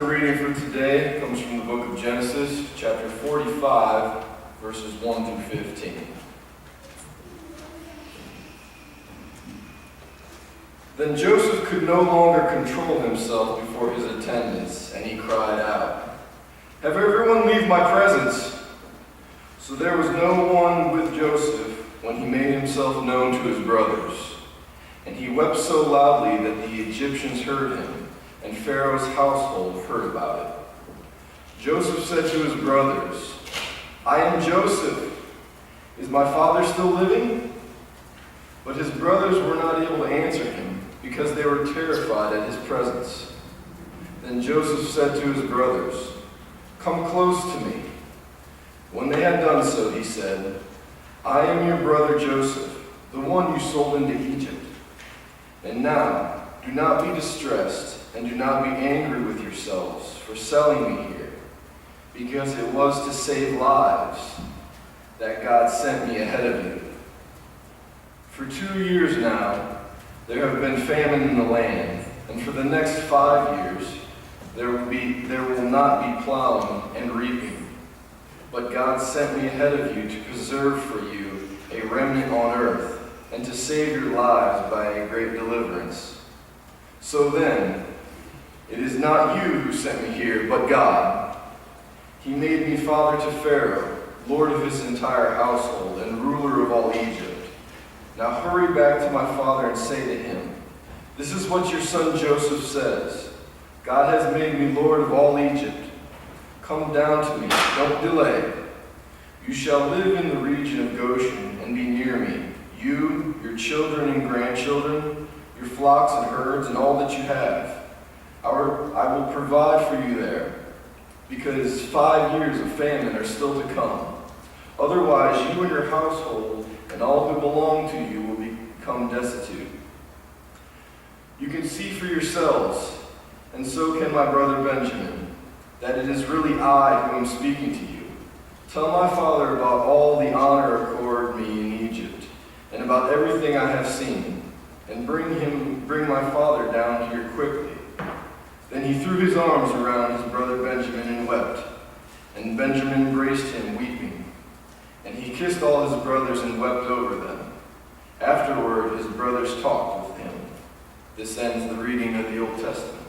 The reading for today comes from the book of Genesis, chapter 45, verses 1 through 15. Then Joseph could no longer control himself before his attendants, and he cried out, "Have everyone leave my presence!" So there was no one with Joseph when he made himself known to his brothers. And he wept so loudly that the Egyptians heard him, and Pharaoh's household heard about it. Joseph said to his brothers, "I am Joseph. Is my father still living?" But his brothers were not able to answer him, because they were terrified at his presence. Then Joseph said to his brothers, "Come close to me." When they had done so, he said, "I am your brother Joseph, the one you sold into Egypt. And now, do not be distressed, and do not be angry with yourselves for selling me here, because it was to save lives that God sent me ahead of you. For 2 years now, there have been famine in the land, and for the next 5 years, there will not be plowing and reaping. But God sent me ahead of you to preserve for you a remnant on earth, and to save your lives by a great deliverance. So then, it is not you who sent me here, but God. He made me father to Pharaoh, lord of his entire household, and ruler of all Egypt. Now hurry back to my father and say to him, 'This is what your son Joseph says. God has made me lord of all Egypt. Come down to me, don't delay. You shall live in the region of Goshen and be near me, you, your children and grandchildren, your flocks and herds, and all that you have. I will provide for you there, because 5 years of famine are still to come. Otherwise, you and your household and all who belong to you will become destitute. You can see for yourselves, and so can my brother Benjamin, that it is really I who am speaking to you. Tell my father about all the honor accorded me in Egypt, and about everything I have seen, and bring my father down here quickly." Then he threw his arms around his brother Benjamin and wept. And Benjamin embraced him, weeping. And he kissed all his brothers and wept over them. Afterward, his brothers talked with him. This ends the reading of the Old Testament.